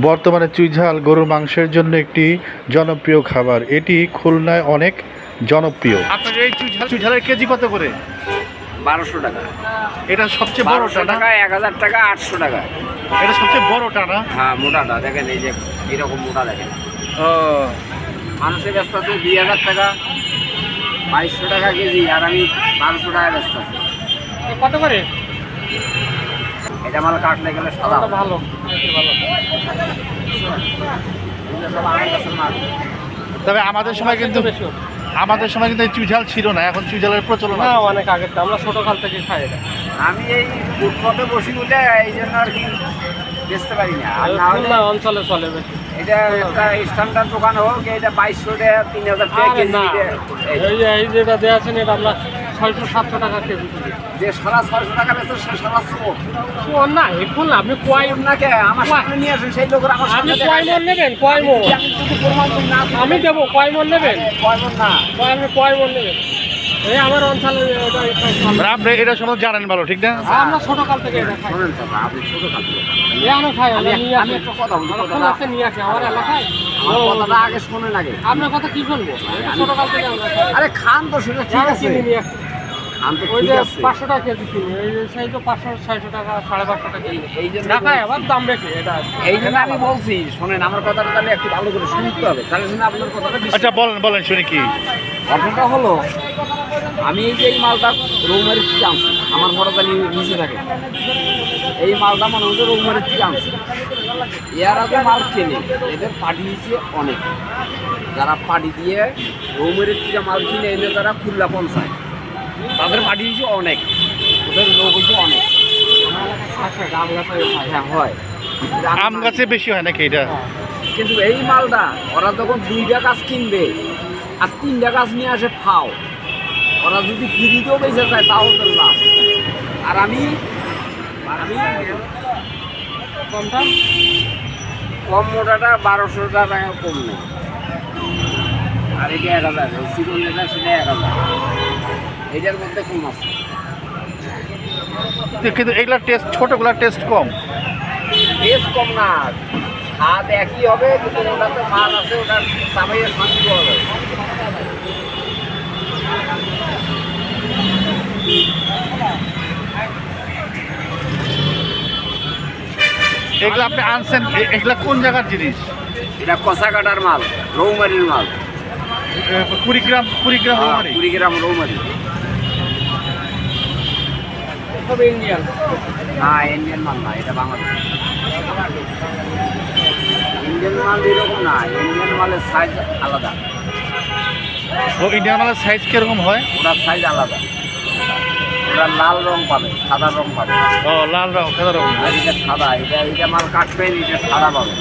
বর্তমানে চুইঝাল গরুর মাংসের জন্য একটি জনপ্রিয় খাবার। এটি খুলনায় অনেক জনপ্রিয়। আপনার এই চুইঝালের কেজি কত করে? 1200 টাকা। এটা সবচেয়ে বড়টা না? 1000 টাকা, 800 টাকা। এটা সবচেয়ে বড়টা না? হ্যাঁ, মোটাটা দেখেন, এই যে এরকম মোটা দেখেন। ও, মানুষের ব্যস্ত আছে 2000 টাকা, 2200 টাকা কেজি, আর আমি 1200 টাকা ব্যস্ত আছি। কত করে? এটা মাল কাটলে গেলে সাদা ভালো ভালো। তবে আমাদের সময় কিন্তু এই চুইঝাল ছিল না, এখন চুইঝালের প্রচলন না, আছে। অনেক আগের, আমরা ছোটকাল থেকে খাই এটা। আমি এই ফুটপাতে বসি বলে এই জন্য আর কি বেচতে পারি না। আর না হলে খুলনা অঞ্চলে চলে বেশি। এটা একটা স্ট্যান্ডার্ড দোকান হোক, এটা 2200 টাকা, 3000 টাকা আরে কেজি। না, এই যেটা দেওয়া আছেন এটা আমরা 600-700 টাকা কেজি দিই। যে সারা 600 টাকা বেচে সে সারা চোর। না, এখন আপনি কয় আপনাকে আমার সামনে নিয়ে আসেন, সেই লোকের আমার আপনি সামনে কয় মন নেবেন? কয় মন? আমি যদি প্রমাণ না দিই, আমি দেবো। কয় মন নেবেন? কয় মণ না। আপনি কয় মন নেবেন? এই আমার অঞ্চলে এটা মানে আপনি এটা সম্বন্ধে জানেন ভালো, ঠিক না? আমরা ছোটকাল থেকে এটা খাই। শোনেন দাদা, আপনি ছোট খাদ্য। এখনো খাই, আমরা নিয়ে আমি আসি। একটা কথা বলি, আমরা কথাটা খুলনাতে নিয়ে আসি আমার এলাকায়। আমার কথাটা আগে শোনেন আগে। আপনার কথা কি শুনবো? ছোটকাল থেকে আমরা খাই। আরে খান তো শুনে ঠিক আমরা আছে, কিনে নিয়ে আসি। খান তো ওই ঠিক যে আছে। 500 টাকা কেজি কিনি, এই যে সেই তো 500-600 টাকা, 550 টাকা কেজি। এই জন্য ঢাকায় আবার দাম বেশি এটা। এই জন্য আমি বলছি, শোনেন আমার কথাটা তাহলে একটু ভালো করে শুনতে হবে, তাহলে শুনে আপনার কথাটা বিশ্বাস। আচ্ছা বলেন শুনি কি। ঘটনাটা হলো, আমি এই যে এই মালটা রৌমারির থেকে আনছি, আমার বড়টা নিচে থাকে। এই মালটা মনে হচ্ছে রৌমারির থেকে আনছি। এরা যে মাল কেনে, এদের পার্টি দিয়েছে অনেক। যারা পার্টি দিয়ে রৌমারির থেকে মাল কিনে এনে তারা খুলনা পৌঁছায়, তাদের পার্টি দিয়েছে অনেক, ওদের লোক হয়েছে অনেক। হ্যাঁ হয়, আম গাছে বেশি হয় নাকি এটা? কিন্তু এই মালটা ওরা যখন 2টা গাছ কিনবে আর 3টা গাছ নিয়ে আসে ফাও, ওরা যদি ফ্রিতেও বেঁচে যায় তাও ওদের লাভ। আর আমি কোনটা? কম মোটাটা 1200 টাকা কম নেই, আর এটা 1000, চিকন যেটা সেটা 1000, এটার মধ্যে কম আছে। কিন্তু এগুলার টেস্ট, ছোটগুলার টেস্ট কম। বেশ কম না, স্বাদ একই হবে, কিন্তু ওটাতে মাল আছে, ওটার চাবাইয়ে শান্তি পাওয়া যাবে। এগুলো আপনি আনছেন, এগুলা কোন জায়গার জিনিস? এটা কষা কাটার মাল, রৌমারির মাল। কুড়িগ্রাম রৌমারী? কুড়িগ্রাম রৌমারি। তবে ইন্ডিয়ান। না, ইন্ডিয়ান মাল না, এটা বাংলাদেশ। ইন্ডিয়ান মাল এরকম না, ইন্ডিয়ান মালের সাইজ আলাদা। ও, ইন্ডিয়ান মালের সাইজ কিরকম হয়? ওটার সাইজ আলাদা, ওটা লাল রং পাবে, সাদা রং পাবে। ও, লাল রং, সাদা রং। আর এটা সাদা, এটা মাল কাটবেন, এটা সাদা পাবে।